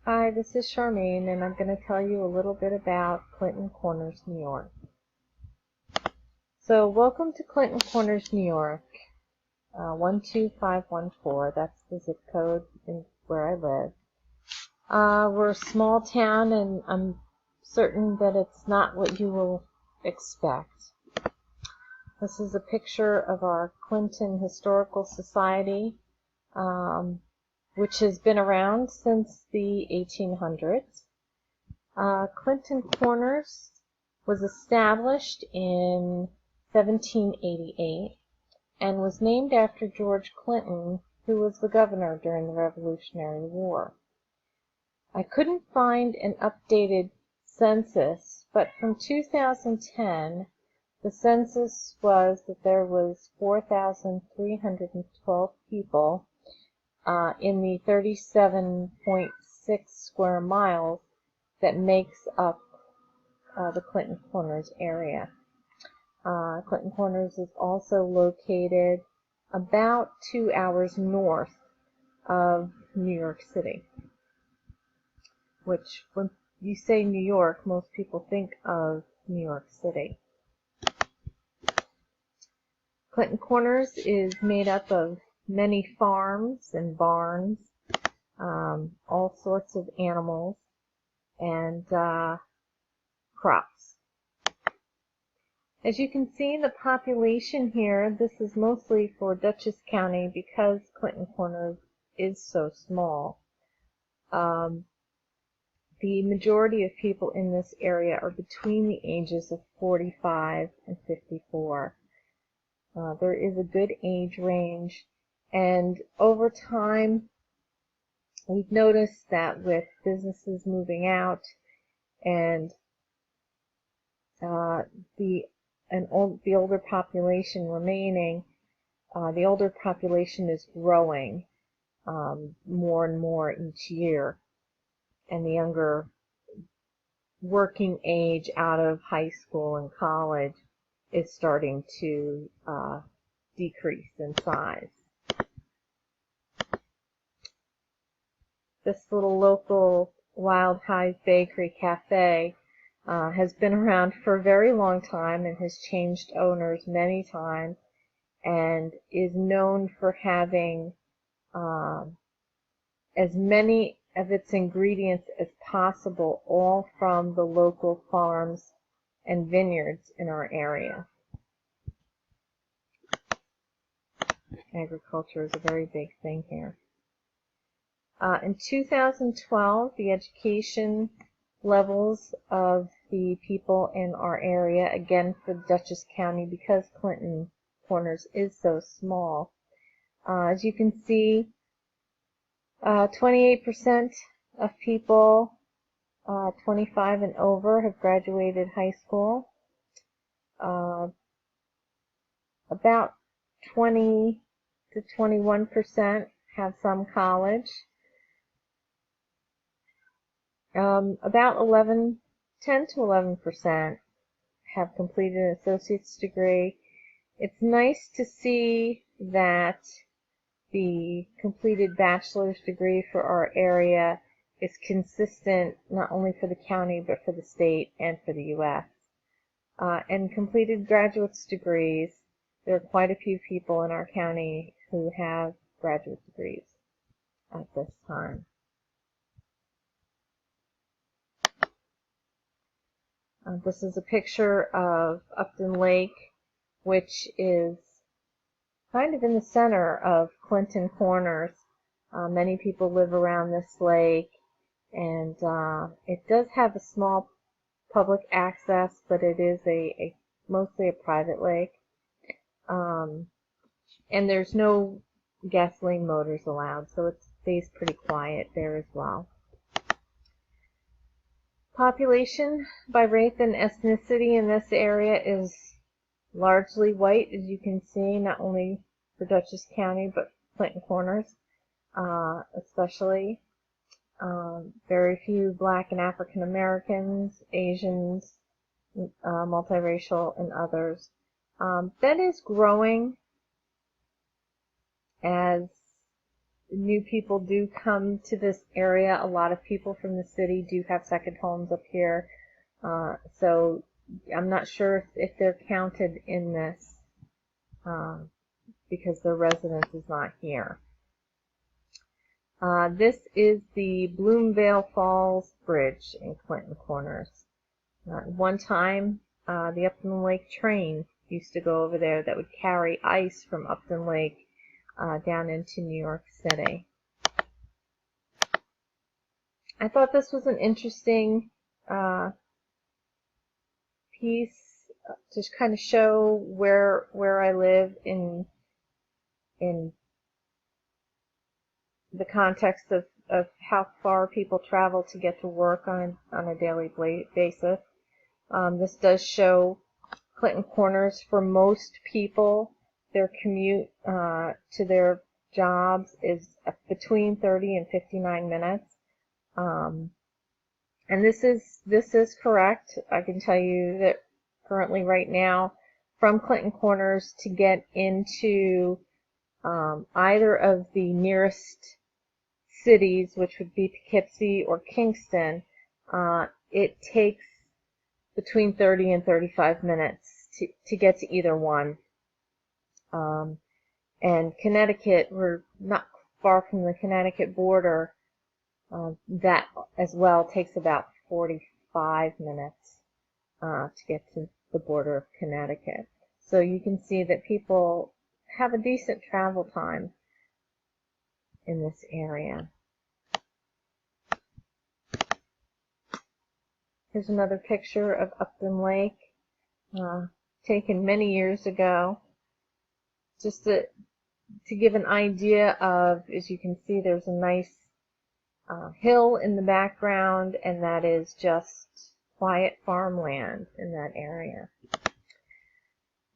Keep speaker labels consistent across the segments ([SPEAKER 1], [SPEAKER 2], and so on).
[SPEAKER 1] Hi, this is Charmaine, and I'm going to tell you a little bit about Clinton Corners, New York. So, welcome to Clinton Corners, New York, 12514. That's the zip code where I live. We're a small town, and I'm certain that it's not what you will expect. This is a picture of our Clinton Historical Society, which has been around since the 1800s. Clinton Corners was established in 1788 and was named after George Clinton, who was the governor during the Revolutionary War. I couldn't find an updated census, but from 2010, the census was that there was 4,312 people in the 37.6 square miles that makes up the Clinton Corners area. Clinton Corners is also located about 2 hours north of New York City, which when you say New York, most people think of New York City. Clinton Corners is made up of many farms and barns, all sorts of animals, and crops. As you can see, the population here, this is mostly for Dutchess County because Clinton Corners is so small. The majority of people in this area are between the ages of 45 and 54. There is a good age range, and over time we've noticed that with businesses moving out and the older population remaining, the older population is growing more and more each year, and the younger working age out of high school and college is starting to decrease in size. This little local Wild Hive Bakery Cafe has been around for a very long time and has changed owners many times, and is known for having as many of its ingredients as possible, all from the local farms and vineyards in our area. Agriculture is a very big thing here. In 2012, the education levels of the people in our area, again for Dutchess County because Clinton Corners is so small, as you can see, 28% of people 25 and over have graduated high school. About 20 to 21% have some college. About 10 to 11% have completed an associate's degree. It's nice to see that the completed bachelor's degree for our area is consistent not only for the county but for the state and for the U.S. And completed graduate's degrees, there are quite a few people in our county who have graduate degrees at this time. This is a picture of Upton Lake, which is kind of in the center of Clinton Corners. Many people live around this lake, and it does have a small public access, but it is mostly a private lake. And there's no gasoline motors allowed, so it stays pretty quiet there as well. Population by race and ethnicity in this area is largely white, as you can see, not only for Dutchess County, but Clinton Corners especially. Very few Black and African Americans, Asians, multiracial, and others. That is growing as new people do come to this area. A lot of people from the city do have second homes up here. So I'm not sure if they're counted in this because their residence is not here. This is the Bloomvale Falls Bridge in Clinton Corners. One time, the Upton Lake train used to go over there that would carry ice from Upton Lake down into New York City. I thought this was an interesting piece to kind of show where I live in the context of how far people travel to get to work on a daily basis. This does show Clinton Corners. For most people, their commute to their jobs is between 30 and 59 minutes. And this is correct. I can tell you that currently right now, from Clinton Corners to get into either of the nearest cities, which would be Poughkeepsie or Kingston, it takes between 30 and 35 minutes to get to either one. And Connecticut, we're not far from the Connecticut border. That as well takes about 45 minutes to get to the border of Connecticut. So you can see that people have a decent travel time in this area. Here's another picture of Upton Lake, taken many years ago. Just to give an idea of, as you can see, there's a nice hill in the background, and that is just quiet farmland in that area.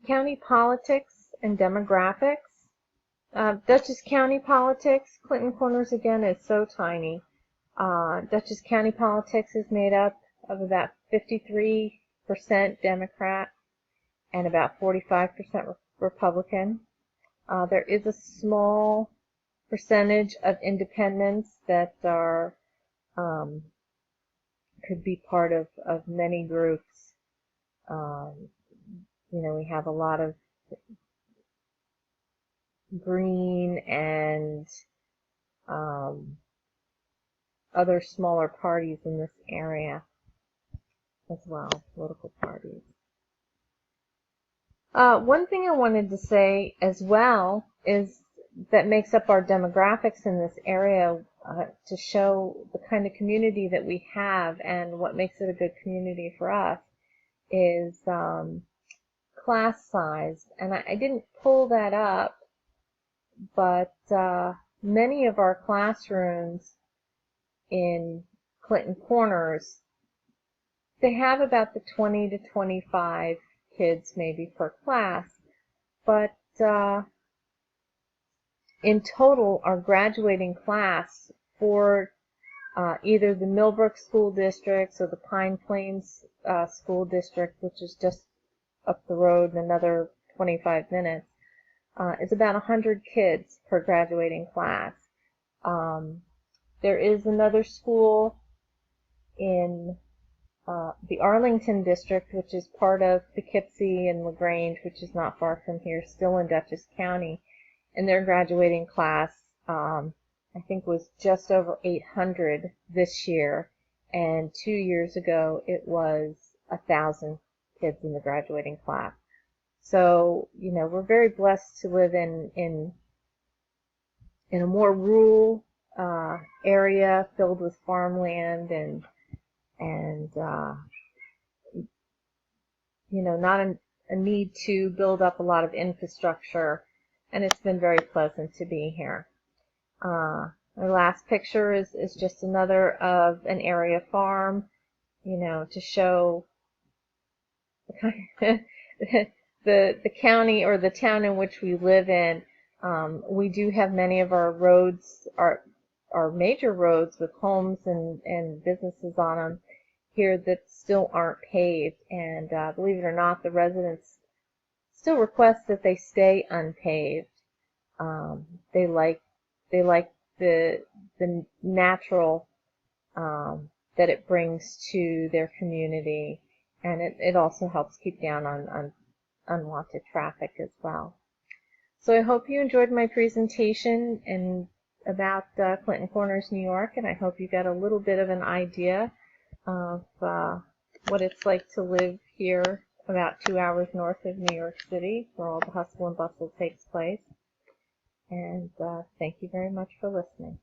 [SPEAKER 1] County politics and demographics. Dutchess County politics, Clinton Corners again is so tiny. Dutchess County politics is made up of about 53% Democrat and about 45% Republican. There is a small percentage of independents that are could be part of many groups. We have a lot of Green and other smaller parties in this area as well, political parties. One thing I wanted to say as well is that makes up our demographics in this area to show the kind of community that we have and what makes it a good community for us is class size. And I didn't pull that up, but many of our classrooms in Clinton Corners, they have about the 20 to 25 kids maybe per class, but in total our graduating class for either the Millbrook School Districts or the Pine Plains School District, which is just up the road another 25 minutes, is about 100 kids per graduating class. There is another school in the Arlington District, which is part of Poughkeepsie and LaGrange, which is not far from here, still in Dutchess County, and their graduating class, I think, was just over 800 this year, and 2 years ago it was 1,000 kids in the graduating class. So, we're very blessed to live in a more rural area filled with farmland and not a need to build up a lot of infrastructure, and it's been very pleasant to be here. Our last picture is just another of an area farm, to show the county or the town in which we live in. We do have many of our roads, our major roads with homes and businesses on them here that still aren't paved, and believe it or not, the residents still request that they stay unpaved. They like the natural that it brings to their community, and it also helps keep down on unwanted traffic as well. So I hope you enjoyed my presentation about Clinton Corners, New York, and I hope you got a little bit of an idea of what it's like to live here about 2 hours north of New York City, where all the hustle and bustle takes place. And thank you very much for listening.